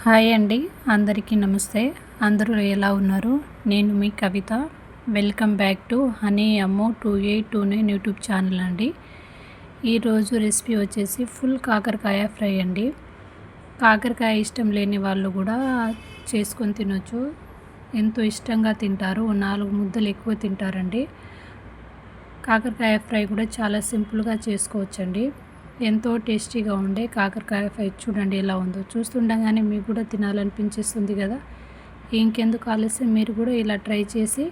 Hi అండి, అందరికీ నమస్తే. అందరూ ఎలా ఉన్నారు? నేను మీ కవిత. వెల్కమ్ బ్యాక్ టు హనీ అమ్మో 2829 యూట్యూబ్ ఛానల్ అండి. ఈరోజు రెసిపీ వచ్చేసి ఫుల్ కాకరకాయ ఫ్రై అండి. కాకరకాయ ఇష్టం లేని వాళ్ళు కూడా చేసుకొని తినొచ్చు. ఎంతో ఇష్టంగా తింటారు. 4 ముద్దలు ఎక్కువ తింటారండి. కాకరకాయ ఫ్రై కూడా చాలా సింపుల్గా చేసుకోవచ్చండి. ఎంతో టేస్టీగా ఉండే కాకరకాయ ఫ్రై చూడండి ఎలా ఉందో. చూస్తుండగానే మీకు కూడా తినాలనిపించేస్తుంది కదా. ఇంకెందుకు ఆలస్యం, మీరు కూడా ఇలా ట్రై చేసి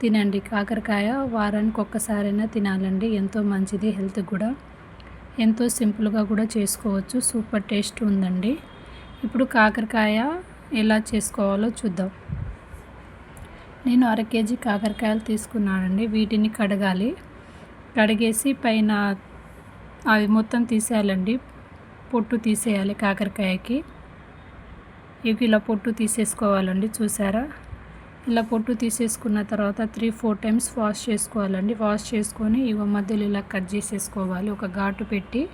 తినండి. కాకరకాయ వారానికి ఒక్కసారైనా తినాలండి. ఎంతో మంచిది హెల్త్కి కూడా. ఎంతో సింపుల్గా కూడా చేసుకోవచ్చు. సూపర్ టేస్ట్ ఉందండి. ఇప్పుడు కాకరకాయ ఎలా చేసుకోవాలో చూద్దాం. నేను 1/2 కేజీ కాకరకాయలు తీసుకున్నానండి. వీటిని కడగాలి. కడిగేసి పైన అవి మొత్తం తీసేయాలండి. పొట్టు తీసేయాలి కాకరకాయకి. ఇవి ఇలా పొట్టు తీసేసుకోవాలండి. చూసారా, ఇలా పొట్టు తీసేసుకున్న తర్వాత 3-4 టైమ్స్ వాష్ చేసుకోవాలండి. వాష్ చేసుకొని ఇవి మధ్యలో ఇలా కట్ చేసేసుకోవాలి. ఒక ఘాటు పెట్టి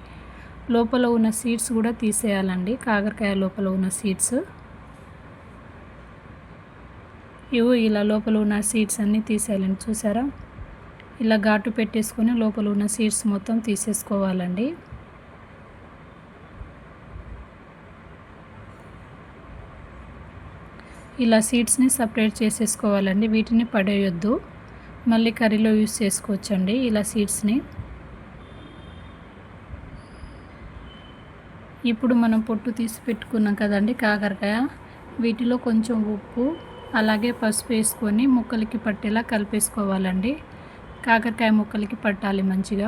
లోపల ఉన్న సీడ్స్ కూడా తీసేయాలండి. కాకరకాయ లోపల ఉన్న సీడ్స్ ఇవి ఇలా లోపల ఉన్న సీడ్స్ అన్నీ తీసేయాలండి. చూసారా, ఇలా ఘాటు పెట్టేసుకొని లోపల ఉన్న సీడ్స్ మొత్తం తీసేసుకోవాలండి. ఇలా సీడ్స్ని సపరేట్ చేసేసుకోవాలండి. వీటిని పడేయొద్దు, మళ్ళీ కర్రీలో యూస్ చేసుకోవచ్చండి ఇలా సీడ్స్ని. ఇప్పుడు మనం పొట్టు తీసి పెట్టుకున్నాం కదండి కాకరకాయ, వీటిలో కొంచెం ఉప్పు అలాగే పసుపు వేసుకొని ముక్కలకి పట్టేలా కలిపేసుకోవాలండి. కాకరకాయ ముక్కలకి పట్టాలి మంచిగా.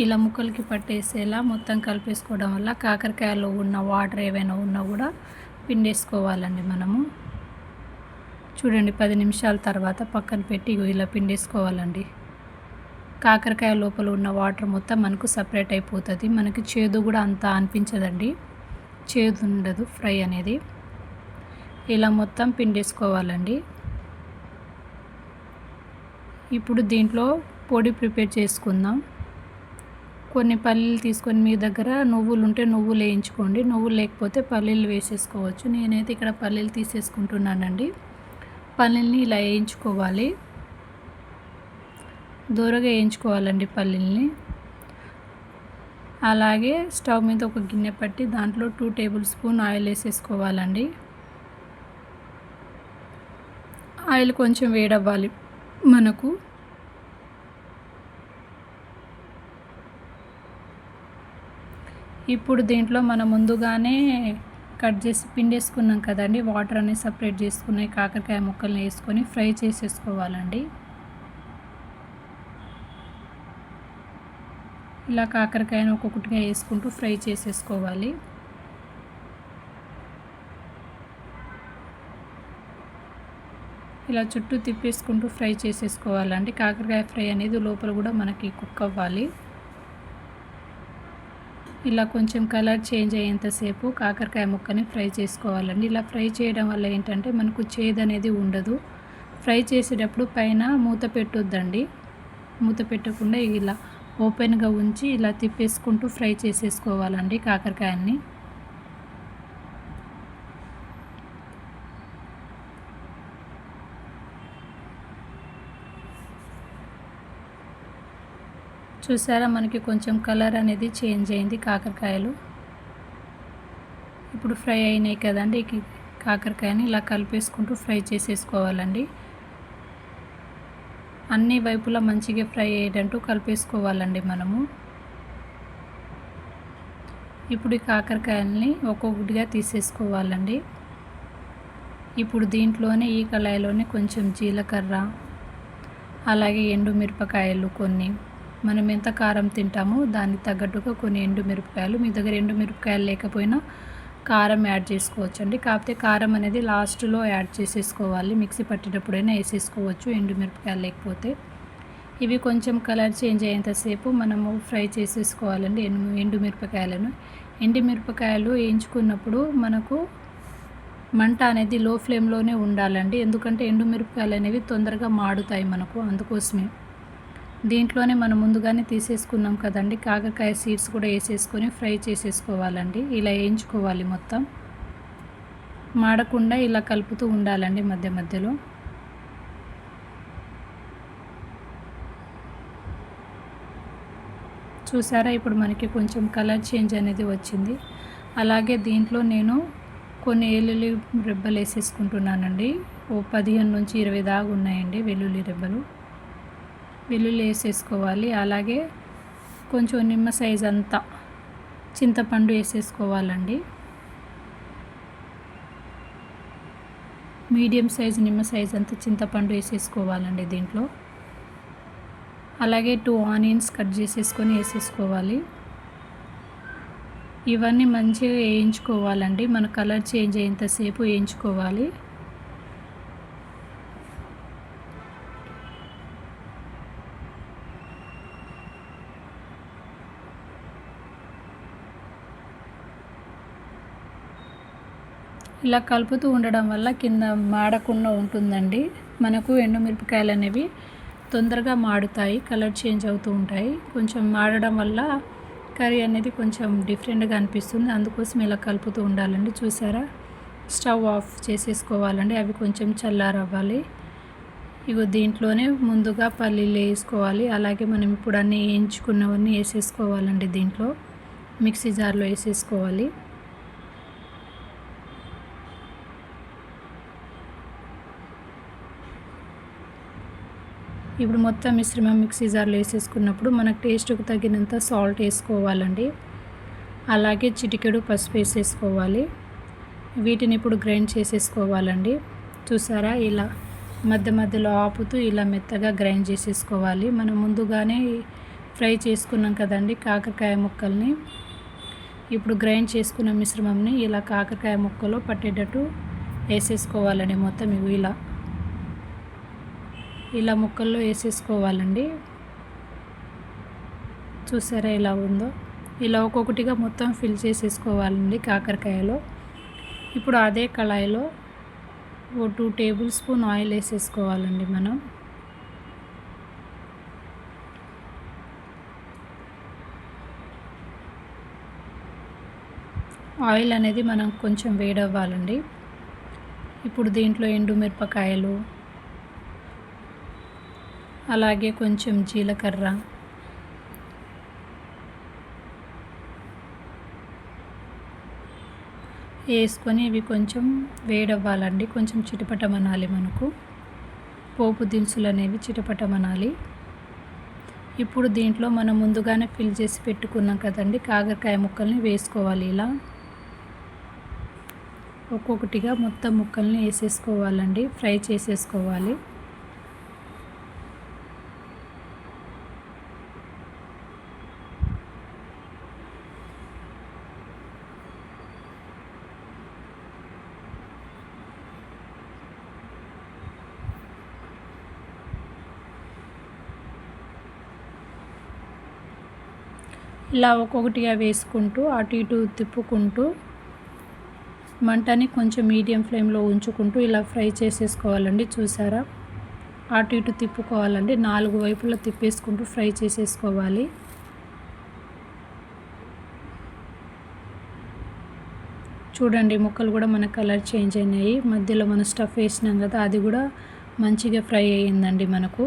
ఇలా ముక్కలకి పట్టేసేలా మొత్తం కలిపేసుకోవడం వల్ల కాకరకాయలో ఉన్న వాటర్ ఏవైనా ఉన్నా కూడా పిండేసుకోవాలండి మనము. చూడండి, 10 నిమిషాల తర్వాత పక్కన పెట్టి ఇలా పిండేసుకోవాలండి. కాకరకాయ లోపల ఉన్న వాటర్ మొత్తం మనకు సపరేట్ అయిపోతుంది. మనకి చేదు కూడా అంత అనిపించదండి, చేదు ఉండదు ఫ్రై అనేది. ఇలా మొత్తం పిండేసుకోవాలండి. ఇప్పుడు దీంట్లో పొడి ప్రిపేర్ చేసుకుందాం. కొన్ని పల్లీలు తీసుకొని, మీ దగ్గర నువ్వులు ఉంటే నువ్వులు వేయించుకోండి, నువ్వులు లేకపోతే పల్లీలు వేసేసుకోవచ్చు. నేనైతే ఇక్కడ పల్లీలు తీసేసుకుంటున్నానండి. పల్లీల్ని ఇలా వేయించుకోవాలి, దూరగా వేయించుకోవాలండి పల్లీల్ని. అలాగే స్టవ్ మీద ఒక గిన్నె పట్టి దాంట్లో 2 టేబుల్ స్పూన్ ఆయిల్ వేసేసుకోవాలండి. ఆయిల్ కొంచెం వేడవ్వాలి మనకు. ఇప్పుడు దీంట్లో మనం ముందుగానే కట్ చేసి పిండేసుకున్నాం కదండి, వాటర్ అనేది సపరేట్ చేసుకునే కాకరకాయ ముక్కల్ని వేసుకొని ఫ్రై చేసేసుకోవాలండి. ఇలా కాకరకాయను ఒక్కొక్కటిగా వేసుకుంటూ ఫ్రై చేసేసుకోవాలి. ఇలా చుట్టూ తిప్పేసుకుంటూ ఫ్రై చేసేసుకోవాలండి. కాకరకాయ ఫ్రై అనేది లోపల కూడా మనకి కుక్ అవ్వాలి. ఇలా కొంచెం కలర్ చేంజ్ అయ్యేంతసేపు కాకరకాయ ముక్కని ఫ్రై చేసుకోవాలండి. ఇలా ఫ్రై చేయడం వల్ల ఏంటంటే మనకు చేదు అనేది ఉండదు. ఫ్రై చేసేటప్పుడు పైన మూత పెట్టొద్దండి. మూత పెట్టకుండా ఇలా ఓపెన్గా ఉంచి ఇలా తిప్పేసుకుంటూ ఫ్రై చేసేసుకోవాలండి కాకరకాయని. చూసారా, మనకి కొంచెం కలర్ అనేది చేంజ్ అయింది కాకరకాయలు. ఇప్పుడు ఫ్రై అయినాయి కదండి, కాకరకాయని ఇలా కలిపేసుకుంటూ ఫ్రై చేసేసుకోవాలండి. అన్ని వైపులా మంచిగా ఫ్రై అయ్యేటట్టు కలిపేసుకోవాలండి మనము. ఇప్పుడు ఈ కాకరకాయల్ని ఒక్కొక్కటిగా తీసేసుకోవాలండి. ఇప్పుడు దీంట్లోనే ఈ కళాయిలోనే కొంచెం జీలకర్ర అలాగే ఎండుమిరపకాయలు కొన్ని, మనం ఎంత కారం తింటామో దానికి తగ్గట్టుగా కొన్ని ఎండుమిరపకాయలు. మీ దగ్గర ఎండుమిరపకాయలు లేకపోయినా కారం యాడ్ చేసుకోవచ్చండి. కాకపోతే కారం అనేది లాస్ట్లో యాడ్ చేసేసుకోవాలి. మిక్సీ పట్టేటప్పుడైనా వేసేసుకోవచ్చు ఎండుమిరపకాయలు లేకపోతే. ఇవి కొంచెం కలర్ చేంజ్ అయ్యేంతసేపు మనము ఫ్రై చేసేసుకోవాలండి ఎండుమిరపకాయలను. ఎండుమిరపకాయలు వేయించుకున్నప్పుడు మనకు మంట అనేది లో ఫ్లేమ్లోనే ఉండాలండి. ఎందుకంటే ఎండుమిరపకాయలు అనేవి తొందరగా మాడుతాయి మనకు, అందుకోసమే. దీంట్లోనే మనం ముందుగానే తీసేసుకున్నాం కదండి కాకరకాయ సీడ్స్ కూడా వేసేసుకొని ఫ్రై చేసేసుకోవాలండి. ఇలా వేయించుకోవాలి మొత్తం, మాడకుండా ఇలా కలుపుతూ ఉండాలండి మధ్య మధ్యలో. చూసారా, ఇప్పుడు మనకి కొంచెం కలర్ చేంజ్ అనేది వచ్చింది. అలాగే దీంట్లో నేను కొన్ని వెల్లుల్లి రెబ్బలు వేసేసుకుంటున్నానండి. ఓ 15 నుంచి 20 దాకా ఉన్నాయండి వెల్లుల్లి రెబ్బలు. వెల్లుల్లి వేసేసుకోవాలి. అలాగే కొంచెం నిమ్మ సైజ్ అంతా చింతపండు వేసేసుకోవాలండి. మీడియం సైజు నిమ్మ సైజ్ అంతా చింతపండు వేసేసుకోవాలండి దీంట్లో. అలాగే 2 ఆనియన్స్ కట్ చేసేసుకొని వేసేసుకోవాలి. ఇవన్నీ మంచిగా వేయించుకోవాలండి. మన కలర్ చేంజ్ అయ్యేంతసేపు వేయించుకోవాలి. ఇలా కలుపుతూ ఉండడం వల్ల కింద మాడకుండా ఉంటుందండి. మనకు ఎండుమిరపకాయలు అనేవి తొందరగా మాడుతాయి, కలర్ చేంజ్ అవుతూ ఉంటాయి. కొంచెం మాడడం వల్ల కర్రీ అనేది కొంచెం డిఫరెంట్గా అనిపిస్తుంది. అందుకోసం ఇలా కలుపుతూ ఉండాలండి. చూసారా, స్టవ్ ఆఫ్ చేసేసుకోవాలండి. అవి కొంచెం చల్లారవ్వాలి. ఇగో దీంట్లోనే ముందుగా పల్లీలు వేసుకోవాలి. అలాగే మనం ఇప్పుడు అన్నీ వేయించుకున్నవన్నీ వేసేసుకోవాలండి. దీంట్లో మిక్సీ జార్లో వేసేసుకోవాలి. ఇప్పుడు మొత్తం మిశ్రమం మిక్సీ జార్లో వేసేసుకున్నప్పుడు మనకు టేస్ట్కి తగినంత సాల్ట్ వేసుకోవాలండి. అలాగే చిటికెడు పసుపు వేసేసుకోవాలి. వీటిని ఇప్పుడు గ్రైండ్ చేసేసుకోవాలండి. చూసారా, ఇలా మధ్య మధ్యలో ఆపుతూ ఇలా మెత్తగా గ్రైండ్ చేసేసుకోవాలి. మనం ముందుగానే ఫ్రై చేసుకున్నాం కదండి కాకరకాయ ముక్కల్ని. ఇప్పుడు గ్రైండ్ చేసుకున్న మిశ్రమంని ఇలా కాకరకాయ ముక్కలో పట్టేటట్టు వేసేసుకోవాలండి. మొత్తం ఇవి ఇలా ముక్కల్లో వేసేసుకోవాలండి. చూసారా ఎలా ఉందో. ఇలా ఒక్కొక్కటిగా మొత్తం ఫిల్ చేసేసుకోవాలండి కాకరకాయలో. ఇప్పుడు అదే కళాయిలో ఓ 2 టేబుల్ స్పూన్ ఆయిల్ వేసేసుకోవాలండి. మనం ఆయిల్ అనేది మనం కొంచెం వేడవ్వాలండి. ఇప్పుడు దీంట్లో ఎండుమిరపకాయలు, అలాగే కొంచెం జీలకర్ర, వేసుకొని ఇవి కొంచెం వేడవ్వాలండి. కొంచెం చిటపటమనాలి. మనకు పోపు దినుసులు అనేవి చిటపటమనాలి. ఇప్పుడు దీంట్లో మనం ముందుగానే ఫిల్ చేసి పెట్టుకున్నాం కదండి కాకరకాయ ముక్కల్ని వేసుకోవాలి. ఇలా ఒక్కొక్కటిగా మొత్తం ముక్కల్ని వేసేసుకోవాలండి. ఫ్రై చేసేసుకోవాలి. ఇలా ఒక్కొక్కటిగా వేసుకుంటూ అటు ఇటు తిప్పుకుంటూ మంటని కొంచెం మీడియం ఫ్లేమ్లో ఉంచుకుంటూ ఇలా ఫ్రై చేసేసుకోవాలండి. చూసారా, అటు ఇటు తిప్పుకోవాలండి. 4 వైపులా తిప్పేసుకుంటూ ఫ్రై చేసేసుకోవాలి. చూడండి, ముక్కలు కూడా మన కలర్ చేంజ్ అయినాయి. మధ్యలో మనం స్టఫ్ వేసినాం కదా, అది కూడా మంచిగా ఫ్రై అయ్యిందండి. మనకు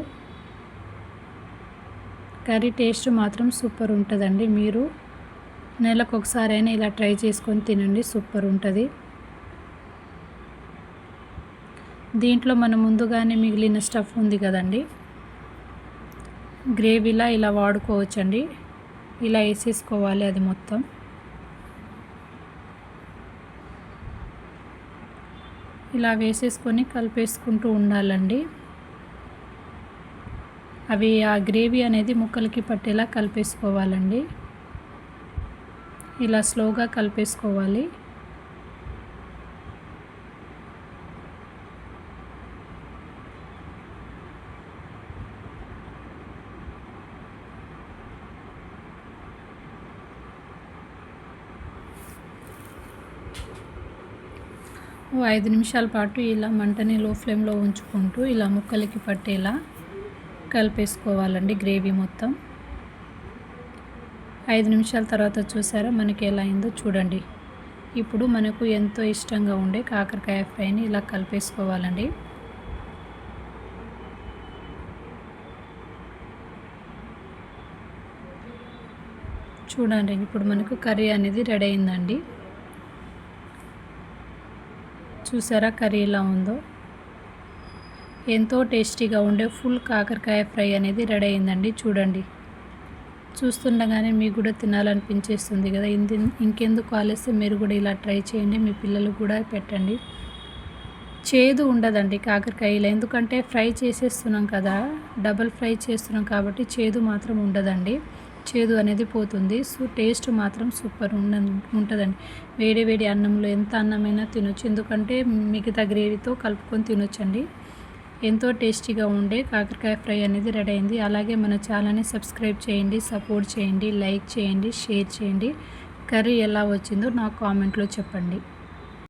కర్రీ టేస్ట్ మాత్రం సూపర్ ఉంటుందండి. మీరు నెలకు ఒకసారైనా ఇలా ట్రై చేసుకొని తినండి, సూపర్ ఉంటుంది. దీంట్లో మనం ముందుగానే మిగిలిన స్టఫ్ ఉంది కదండి, గ్రేవీలా ఇలా వాడుకోవచ్చండి. ఇలా వేసేసుకోవాలి. అది మొత్తం ఇలా వేసేసుకొని కలిపేసుకుంటూ ఉండాలండి. అవి ఆ గ్రేవీ అనేది ముక్కలకి పట్టేలా కలిపేసుకోవాలండి. ఇలా స్లోగా కలిపేసుకోవాలి. ఓ 5 నిమిషాల పాటు ఇలా మంటని లో ఫ్లేమ్లో ఉంచుకుంటూ ఇలా ముక్కలకి పట్టేలా కలిపేసుకోవాలండి గ్రేవీ మొత్తం. 5 నిమిషాల తర్వాత చూసారా మనకి ఎలా అయిందో చూడండి. ఇప్పుడు మనకు ఎంతో ఇష్టంగా ఉండే కాకరకాయ ఫ్రైని ఇలా కలిపేసుకోవాలండి. చూడండి ఇప్పుడు మనకు కర్రీ అనేది రెడీ అయిందండి. చూసారా కర్రీ ఎలా ఉందో. ఎంతో టేస్టీగా ఉండే ఫుల్ కాకరకాయ ఫ్రై అనేది రెడీ అయిందండి. చూడండి, చూస్తుండగానే మీకు కూడా తినాలనిపించేస్తుంది కదా. ఇంకెందుకు ఆలస్యం, మీరు కూడా ఇలా ట్రై చేయండి, మీ పిల్లలకు కూడా పెట్టండి. చేదు ఉండదండి కాకరకాయలు, ఎందుకంటే ఫ్రై చేసేస్తున్నాం కదా, డబల్ ఫ్రై చేస్తున్నాం కాబట్టి చేదు మాత్రం ఉండదండి. చేదు అనేది పోతుంది. సో టేస్ట్ మాత్రం సూపర్ ఉంటుందండి. వేడి వేడి అన్నంలో ఎంత అన్నమైనా తినొచ్చు, ఎందుకంటే మిగతా గ్రేవీతో కలుపుకొని తినొచ్చండి. ఎంతో టేస్టీగా ఉండే కాకరకాయ ఫ్రై అనేది రెడీ అయింది. అలాగే మన ఛానల్ని సబ్స్క్రైబ్ చేయండి, సపోర్ట్ చేయండి, లైక్ చేయండి, షేర్ చేయండి. కర్రీ ఎలా వచ్చిందో నాకు కామెంట్లో చెప్పండి.